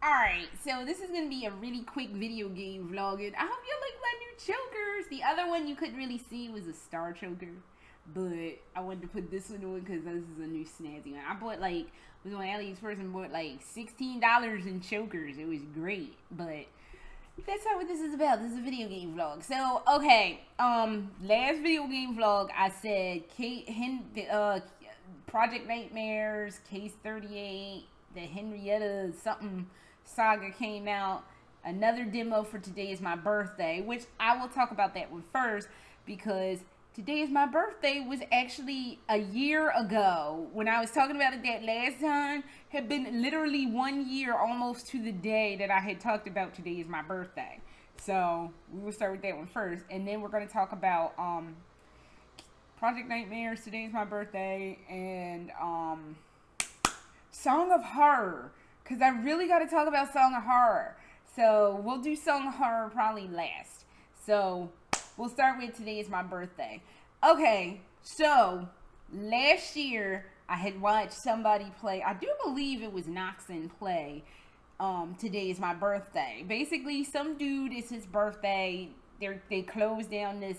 Alright, so this is going to be a really quick video game vlog, and I hope you like my new chokers. The other one you couldn't really see was a star choker, but I wanted to put this one on because this is a new snazzy one. I bought was on AliExpress and bought $16 in chokers. It was great, but that's not what this is about. This is a video game vlog. So, okay, last video game vlog, I said Project Nightmares, Case 38, the Henrietta something saga came out. Another demo for Today Is My Birthday, which I will talk about that one first because Today Is My Birthday was actually a year ago. When I was talking about it that last time, had been literally 1 year almost to the day that I had talked about Today Is My Birthday. So we will start with that one first, and then we're going to talk about Project Nightmares, Today Is My Birthday, and Song of Horror, because I really got to talk about Song of Horror. So we'll do Song of Horror probably last. So we'll start with Today Is My Birthday. Okay, so last year I had watched somebody play, I do believe it was Noxon play Today Is My Birthday. Basically, some dude, it's his birthday. They closed down this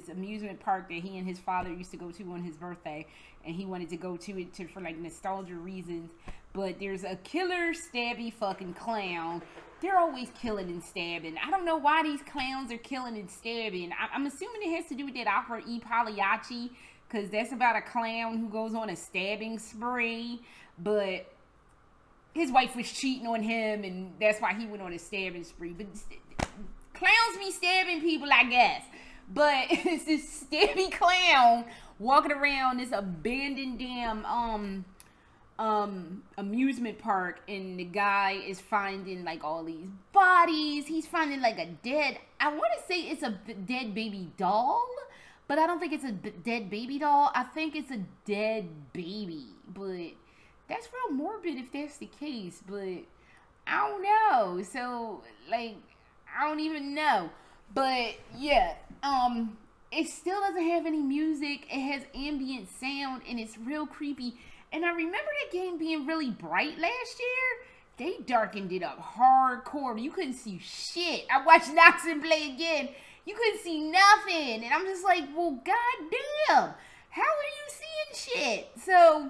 amusement park that he and his father used to go to on his birthday, and he wanted to go to it for nostalgia reasons. But there's a killer stabby fucking clown. They're always killing and stabbing. I don't know why these clowns are killing and stabbing. I'm assuming it has to do with that opera E Pagliacci, because that's about a clown who goes on a stabbing spree, but his wife was cheating on him, and that's why he went on a stabbing spree. But clowns be stabbing people, I guess. But it's this stabby clown walking around this abandoned damn amusement park, and the guy is finding all these bodies. He's finding I want to say it's a dead baby doll, but I don't think it's a dead baby doll. I think it's a dead baby, but that's real morbid if that's the case. But I don't know. So I don't even know. But yeah, it still doesn't have any music. It has ambient sound, and it's real creepy. And I remember that game being really bright last year. They darkened it up hardcore. You couldn't see shit. I watched Noxon play again. You couldn't see nothing. And I'm just like, well, goddamn. How are you seeing shit? So,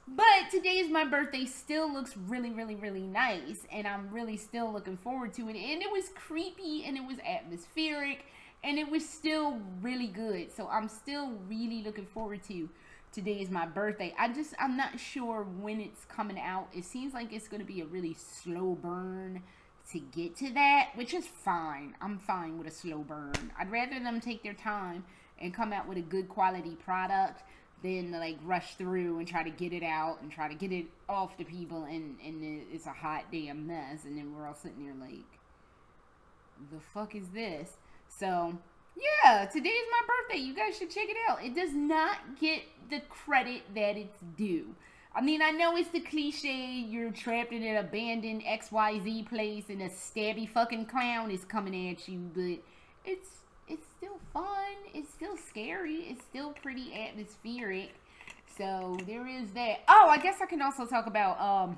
but Today Is My Birthday still looks really, really, really nice. And I'm really still looking forward to it. And it was creepy, and it was atmospheric, and it was still really good. So I'm still really looking forward to Today Is My Birthday. I'm not sure when it's coming out. It seems like it's going to be a really slow burn to get to that, which is fine. I'm fine with a slow burn. I'd rather them take their time and come out with a good quality product than rush through and try to get it out and try to get it off to people, and it's a hot damn mess, and then we're all sitting there the fuck is this? So yeah, Today Is My Birthday. You guys should check it out. It does not get the credit that it's due. I mean, I know it's the cliche, you're trapped in an abandoned XYZ place and a stabby fucking clown is coming at you, but it's still fun. It's still scary. It's still pretty atmospheric. So there is that. Oh, I guess I can also talk about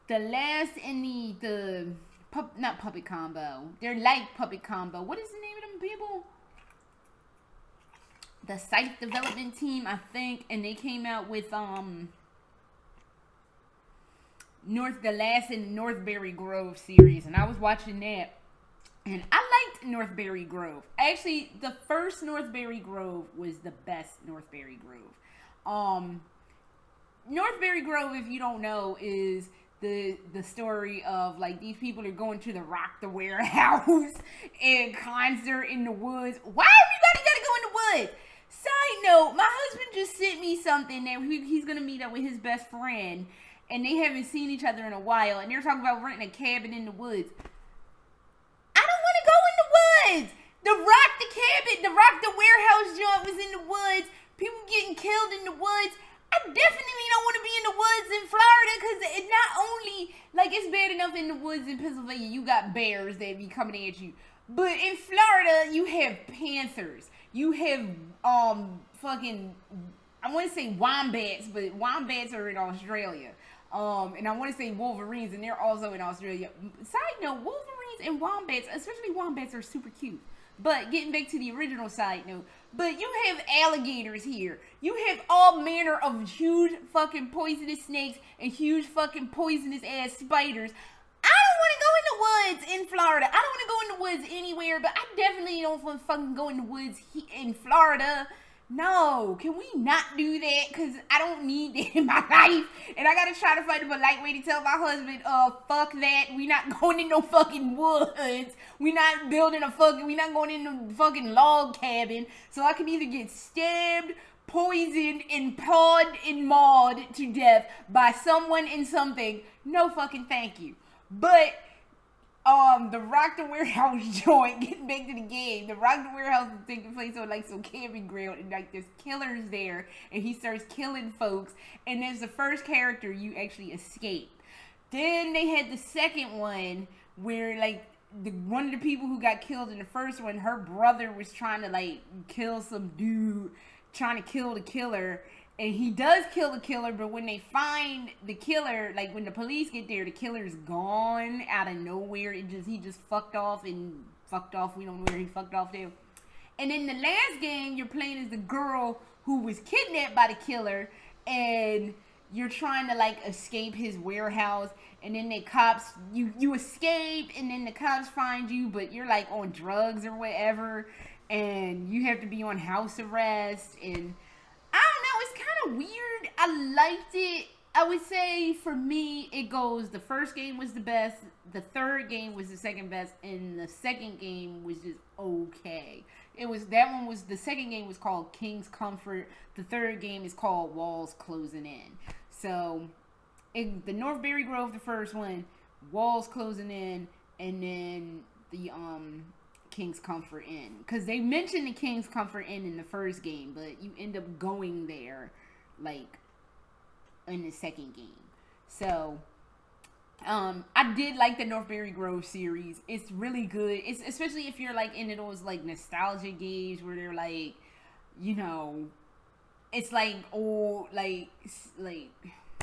the last in the not Puppet Combo. They're like Puppet Combo. What is the name of them people? The Scythe Development Team, I think, and they came out with the last in Northbury Grove series, and I was watching that, and I liked Northbury Grove. Actually, the first Northbury Grove was the best Northbury Grove. Northbury Grove, if you don't know, is the story of these people are going to the Rock the Warehouse and concert in the woods. Why everybody gotta go in the woods? Side note, my husband just sent me something that he's gonna meet up with his best friend, and they haven't seen each other in a while, and they're talking about renting a cabin in the woods. I don't want to go in the woods. The Rock the Warehouse joint was in the woods. People getting killed in the woods. I definitely don't want to be in the woods in Florida, because it not only, it's bad enough in the woods in Pennsylvania, you got bears that be coming at you. But in Florida, you have panthers. You have, fucking, I want to say wombats, but wombats are in Australia. And I want to say wolverines, and they're also in Australia. Side note, wolverines and wombats, especially wombats, are super cute. But getting back to the original side note, but you have alligators here. You have all manner of huge fucking poisonous snakes and huge fucking poisonous ass spiders. I don't want to go in the woods in Florida. I don't want to go in the woods anywhere, but I definitely don't want to fucking go in the woods in Florida. No, can we not do that? Because I don't need that in my life. And I got to try to find a polite way to tell my husband, fuck that. We not going in no fucking woods. We not building we not going in no fucking log cabin. So I can either get stabbed, poisoned, and pawed and mauled to death by someone and something. No fucking thank you. But the Rock the Warehouse joint, getting back to the game, the Rock the Warehouse is taking place on like some camping ground, and like there's killers there, and he starts killing folks, and there's the first character you actually escape. Then they had the second one where like one of the people who got killed in the first one, her brother was trying to like kill some dude, trying to kill the killer. And he does kill the killer, but when they find the killer, like when the police get there, the killer's gone out of nowhere. He just fucked off. We don't know where he fucked off to. And in the last game, you're playing as the girl who was kidnapped by the killer, and you're trying to like escape his warehouse. And then the cops, you escape, and then the cops find you, but you're like on drugs or whatever, and you have to be on house arrest. And I don't know, it's kind of weird. I liked it. I would say for me, it goes, the first game was the best, the third game was the second best, and the second game was just okay. The second game was called King's Comfort. The third game is called Walls Closing In. So, the North Berry Grove, the first one, Walls Closing In, and then the, King's Comfort Inn, because they mentioned the King's Comfort Inn in the first game, but you end up going there like in the second game. So I did like the North Berry Grove series. It's really good. It's especially if you're like into those like nostalgia games where they're like, you know, it's like old like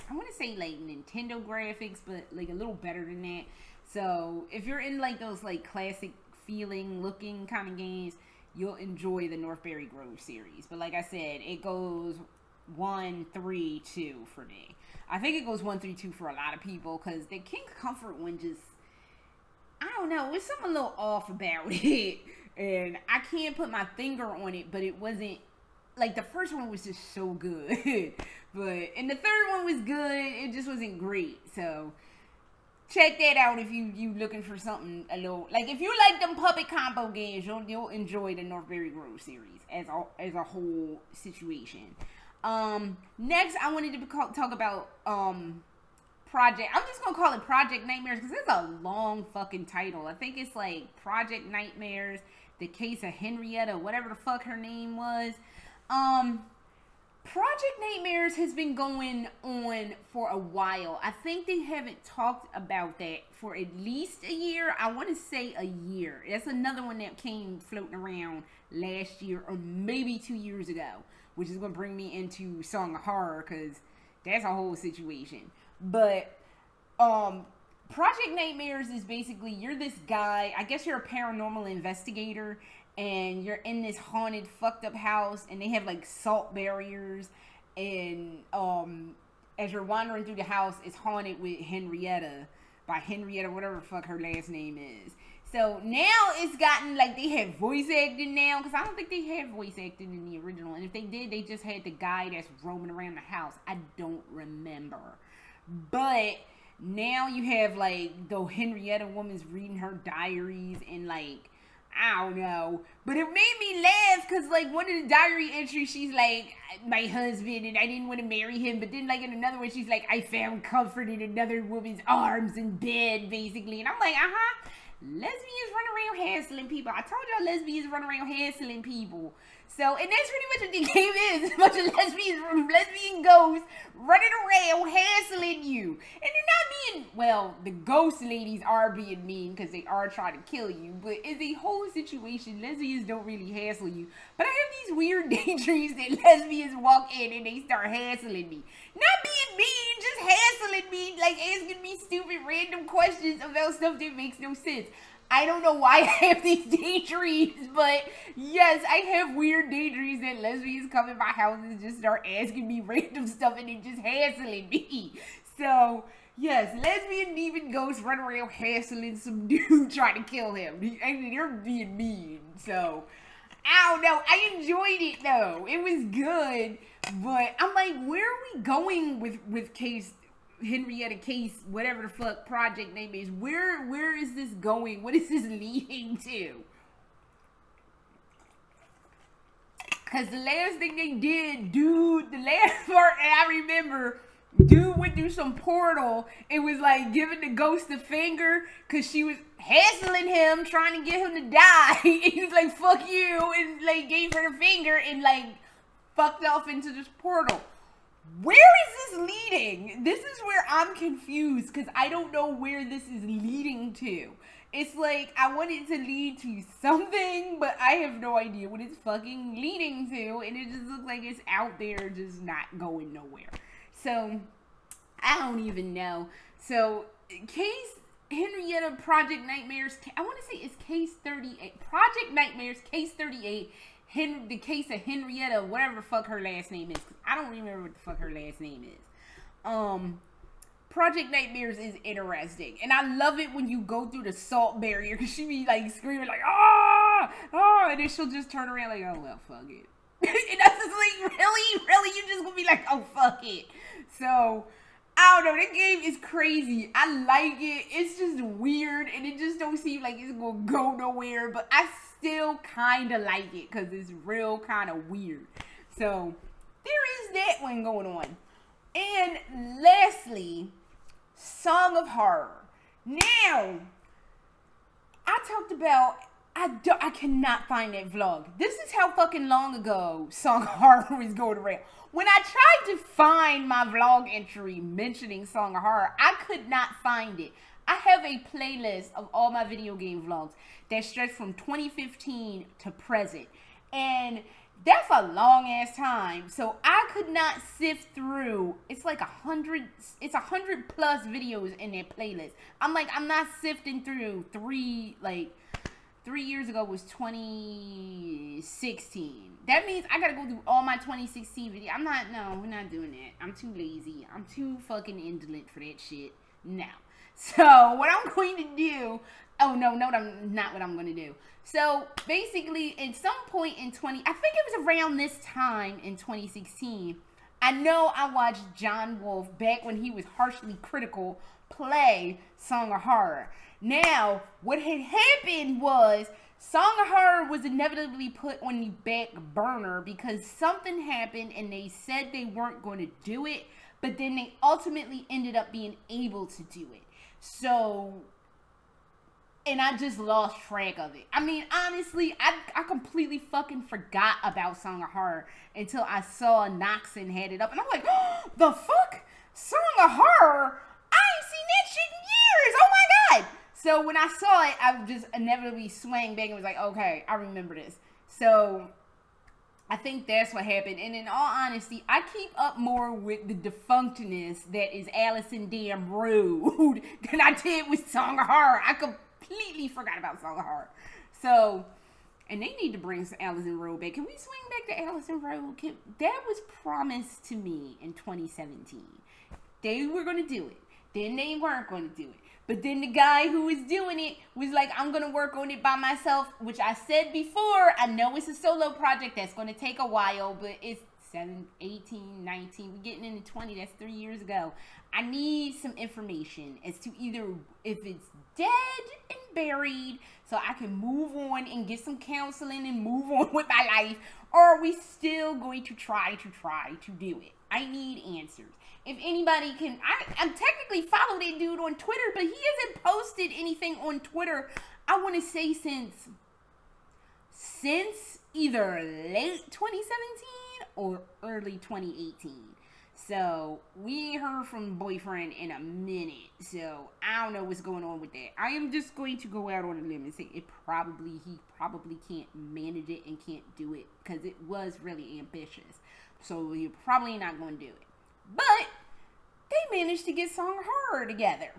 I want to say like Nintendo graphics, but like a little better than that. So if you're in like those like classic feeling looking kind of games, you'll enjoy the North Berry Grove series. But like I said, it goes 1, 3, 2 for me. I think it goes 1, 3, 2 for a lot of people, because the King's Comfort one just, I don't know, there's something a little off about it, and I can't put my finger on it, but it wasn't, like the first one was just so good, and the third one was good, it just wasn't great. So check that out if you looking for something a little, like if you like them puppet combo games, you'll enjoy the North Berry Grove series as a whole situation. Next I wanted to talk about Project, I'm just gonna call it Project Nightmares because it's a long fucking title. I think it's like Project Nightmares, the case of Henrietta, whatever the fuck her name was. Project Nightmares has been going on for a while. I think they haven't talked about that for at least a year. I want to say a year. That's another one that came floating around last year or maybe 2 years ago, which is going to bring me into Song of Horror because that's a whole situation. But Project Nightmares is basically, you're this guy, I guess you're a paranormal investigator, and you're in this haunted, fucked up house, and they have like salt barriers, and as you're wandering through the house, it's haunted with Henrietta, whatever the fuck her last name is. So now it's gotten like they have voice acting now, because I don't think they had voice acting in the original, and if they did, they just had the guy that's roaming around the house. I don't remember. But now you have like the Henrietta woman's reading her diaries, and like, I don't know, but it made me laugh because like one of the diary entries, she's like, my husband, and I didn't want to marry him, but then like in another one, she's like, I found comfort in another woman's arms in bed, basically. And I'm like, lesbians run around hassling people. I told y'all lesbians run around hassling people. So, and that's pretty much what the game is. A bunch of lesbian ghosts running around hassling you. And they're not being, well, the ghost ladies are being mean because they are trying to kill you. But in the whole situation, lesbians don't really hassle you. But I have these weird daydreams that lesbians walk in and they start hassling me. Not being mean, just hassling me, like asking me stupid random questions about stuff that makes no sense. I don't know why I have these daydreams, but yes, I have weird daydreams that lesbians come in my house and just start asking me random stuff and then just hassling me. So, yes, lesbian demon ghosts run around hassling some dude trying to kill him. I mean, they're being mean, so... I don't know. I enjoyed it though. It was good, but I'm like, where are we going with Case Henrietta Case, whatever the fuck project name is? Where is this going? What is this leading to? Cause the last thing they did, dude, the last part I remember, dude went through some portal. It was like giving the ghost a finger because she was hassling him, trying to get him to die. And he was like, fuck you, and like gave her the finger and like fucked off into this portal. Where is this leading? This is where I'm confused because I don't know where this is leading to. It's like I want it to lead to something, but I have no idea what it's fucking leading to, and it just looks like it's out there just not going nowhere. So, I don't even know. So, Case Henrietta Project Nightmares, I want to say it's Case 38. Project Nightmares, Case 38, the case of Henrietta, whatever the fuck her last name is. I don't remember what the fuck her last name is. Project Nightmares is interesting. And I love it when you go through the salt barrier, because she be like screaming like, ah, ah, and then she'll just turn around like, oh, well, fuck it. And that's just like, really? You just gonna be like, oh, fuck it. So, I don't know, that game is crazy. I like it. It's just weird, and it just don't seem like it's gonna go nowhere, but I still kind of like it, because it's real kind of weird. So, there is that one going on. And lastly, Song of Horror. Now, I talked about, I cannot find that vlog. This is how fucking long ago Song of Horror was going around. When I tried to find my vlog entry mentioning Song of Horror, I could not find it. I have a playlist of all my video game vlogs that stretch from 2015 to present. And that's a long ass time. So I could not sift through. It's like 100 plus videos in that playlist. I'm not sifting through 3 years ago was 2016. That means I gotta go through all my 2016 videos. We're not doing that. I'm too lazy. I'm too fucking indolent for that shit. No. So, what I'm going to do, I'm not what I'm going to do. So, basically, at some point in I think it was around this time in 2016, I know I watched John Wolf back when he was harshly critical play Song of Horror. Now, what had happened was Song of Horror was inevitably put on the back burner because something happened and they said they weren't going to do it, but then they ultimately ended up being able to do it. So, and I just lost track of it. I mean, honestly, I completely fucking forgot about Song of Horror until I saw Noxon had it up. And I'm like, oh, the fuck? Song of Horror? I ain't seen that shit in years. Oh my God. So when I saw it, I just inevitably swang back and was like, okay, I remember this. So I think that's what happened. And in all honesty, I keep up more with the defunctness that is Allison Road than I did with Song of Horror. I completely forgot about Song of Horror. So, and they need to bring Allison Road back. Can we swing back to Allison Road? That was promised to me in 2017. They were going to do it. Then they weren't going to do it. But then the guy who was doing it was like, I'm going to work on it by myself, which I said before. I know it's a solo project that's going to take a while, but it's 18, 19. We're getting into 20. That's 3 years ago. I need some information as to either if it's dead and buried so I can move on and get some counseling and move on with my life, or are we still going to try to do it? I need answers. If anybody can, I'm technically follow that dude on Twitter, but he hasn't posted anything on Twitter, I want to say since either late 2017 or early 2018. So, we ain't heard from boyfriend in a minute. So, I don't know what's going on with that. I am just going to go out on a limb and say he probably can't manage it and can't do it because it was really ambitious. So, you're probably not going to do it. But they managed to get Song of Horror together.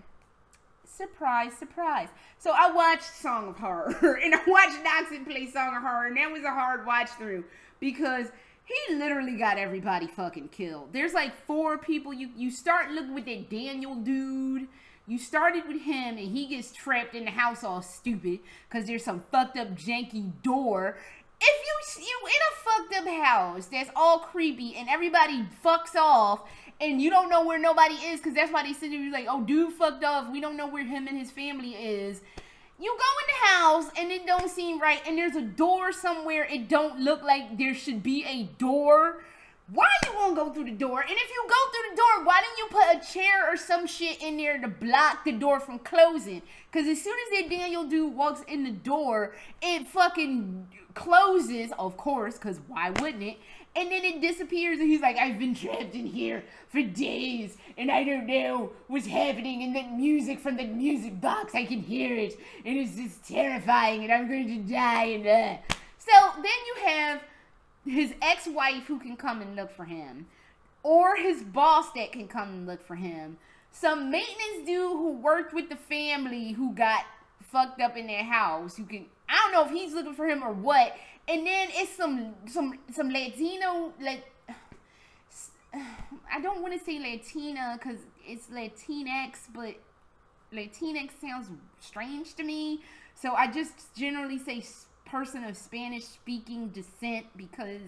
Surprise, surprise. So I watched Song of Horror, and I watched Noxon play Song of Horror, and that was a hard watch through, because he literally got everybody fucking killed. There's like 4 people. You start looking with that Daniel dude. You started with him, and he gets trapped in the house all stupid, because there's some fucked up janky door. If you in a fucked up house that's all creepy, and everybody fucks off, and you don't know where nobody is, because that's why they sit there and like, oh, dude fucked off, we don't know where him and his family is. You go in the house, and it don't seem right, and there's a door somewhere, it don't look like there should be a door. Why you won't go through the door? And if you go through the door, why didn't you put a chair or some shit in there to block the door from closing? Because as soon as that Daniel dude walks in the door, it fucking closes, of course, because why wouldn't it? And then it disappears, and he's like, I've been trapped in here for days, and I don't know what's happening, and that music from the music box, I can hear it, and it's just terrifying, and I'm going to die, and So then you have his ex-wife who can come and look for him, or his boss that can come and look for him, some maintenance dude who worked with the family who got fucked up in their house, who can, I don't know if he's looking for him or what, and then it's some Latino, like, I don't want to say Latina because it's Latinx, but Latinx sounds strange to me, so I just generally say person of Spanish-speaking descent because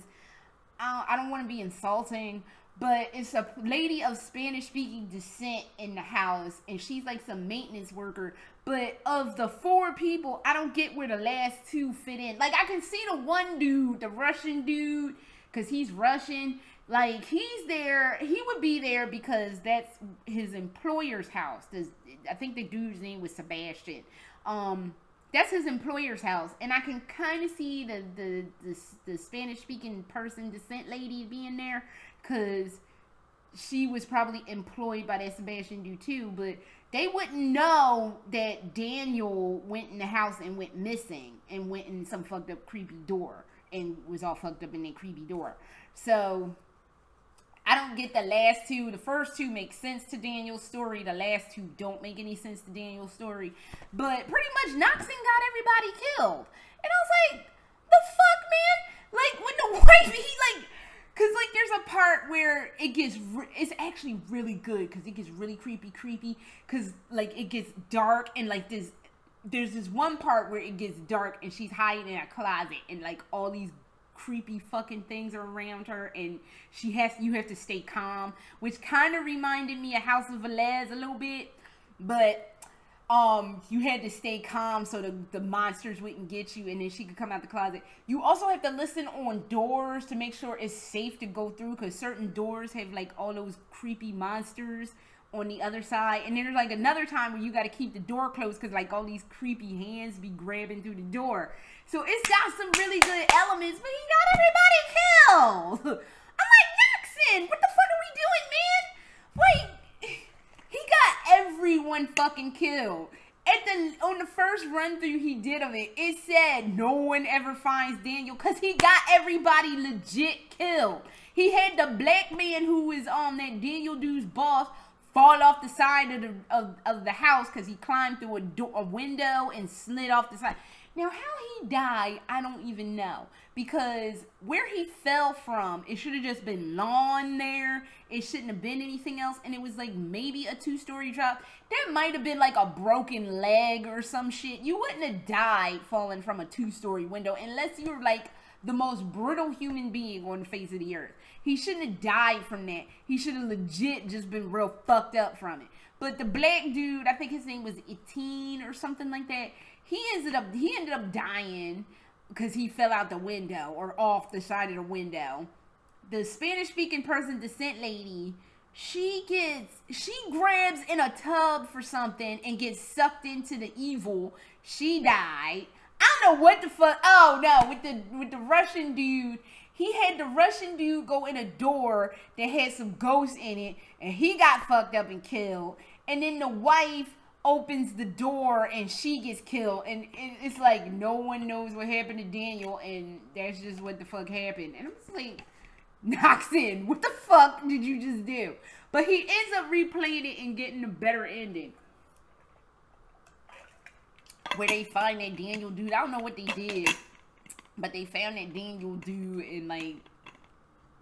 I don't want to be insulting, but it's a lady of Spanish-speaking descent in the house, and she's like some maintenance worker. But of the 4 people, I don't get where the last 2 fit in. Like, I can see the one dude, the Russian dude, because he's Russian. Like, he's there. He would be there because that's his employer's house. I think the dude's name was Sebastian. That's his employer's house, and I can kind of see the Spanish-speaking person, descent lady being there, because she was probably employed by that Sebastian dude too, but they wouldn't know that Daniel went in the house and went missing, and went in some fucked up creepy door, and was all fucked up in that creepy door. So I don't get the last 2. The first 2 make sense to Daniel's story. The last 2 don't make any sense to Daniel's story. But pretty much Noxon got everybody killed. And I was like, the fuck, man? Like, when the wife, because, like, there's a part where it gets, it's actually really good, because it gets really creepy, because, like, it gets dark, and, like, there's this one part where it gets dark, and she's hiding in a closet, and, like, all these creepy fucking things are around her, and you have to stay calm, which kind of reminded me of House of Velez a little bit, but you had to stay calm so the monsters wouldn't get you, and then she could come out the closet. You also have to listen on doors to make sure it's safe to go through, because certain doors have like all those creepy monsters on the other side, and then there's like another time where you got to keep the door closed because like all these creepy hands be grabbing through the door. So it's got some really good elements, but he got everybody killed. I'm like, Noxon, what the fuck are we doing, man? Like, he got everyone fucking killed. On the first run through he did of it, it said no one ever finds Daniel because he got everybody legit killed. He had the black man who was that Daniel dude's boss fall off the side of the house because he climbed through a window and slid off the side. Now, how he died, I don't even know. Because where he fell from, it should have just been lawn there. It shouldn't have been anything else. And it was like maybe a 2-story drop. That might have been like a broken leg or some shit. You wouldn't have died falling from a 2-story window unless you were like the most brutal human being on the face of the earth. He shouldn't have died from that. He should have legit just been real fucked up from it. But the black dude, I think his name was Etienne or something like that. He ended up dying because he fell out the window or off the side of the window. The Spanish-speaking person, descent lady, she grabs in a tub for something and gets sucked into the evil. She died. I don't know what the fuck. Oh no, with the Russian dude, he had the Russian dude go in a door that had some ghosts in it, and he got fucked up and killed. And then the wife opens the door and she gets killed, and it's like no one knows what happened to Daniel, and that's just what the fuck happened. And I'm just like, Noxon, what the fuck did you just do? But he ends up replaying it and getting a better ending. Where they find that Daniel dude. I don't know what they did. But they found that Daniel dude and like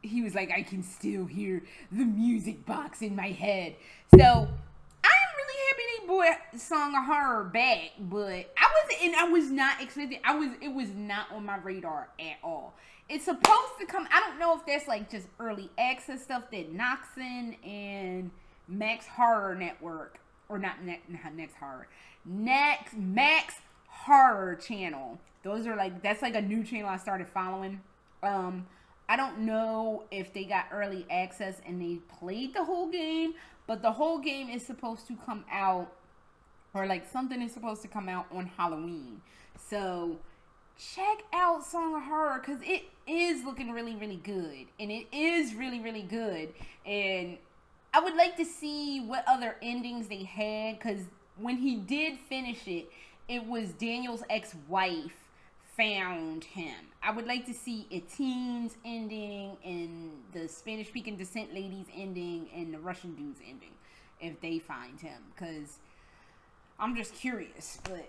he was like, I can still hear the music box in my head. So I'm really happy they brought Song of Horror back, but I was not expecting. It was not on my radar at all. It's supposed to come. I don't know if that's like just early access stuff that Noxon and Max Horror Network, or not Next Horror, Max Horror Channel. Those are like, that's like a new channel I started following. I don't know if they got early access and they played the whole game, but the whole game is supposed to come out, or like something is supposed to come out on Halloween. So check out Song of Horror, because it is looking really, really good. And it is really, really good. And I would like to see what other endings they had, because when he did finish it, it was Daniel's ex-wife found him. I would like to see Etienne's ending and the Spanish-speaking descent lady's ending and the Russian dude's ending, if they find him, because I'm just curious. But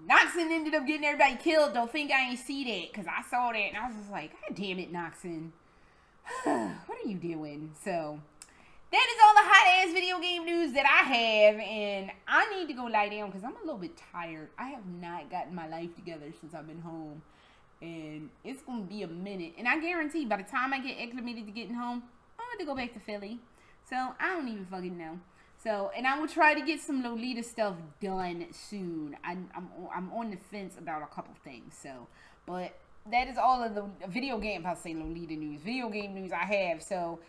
Noxon ended up getting everybody killed. Don't think I ain't see that, because I saw that and I was just like, God damn it, Noxon. What are you doing? So that is all the hot ass video game news that I have, and I need to go lie down because I'm a little bit tired. I have not gotten my life together since I've been home, and it's gonna be a minute. And I guarantee by the time I get acclimated to getting home, I'm going to go back to Philly. So I don't even fucking know. So, and I will try to get some Lolita stuff done soon. I'm on the fence about a couple things. So, but that is all of the video game, I'll say Lolita news, video game news I have. So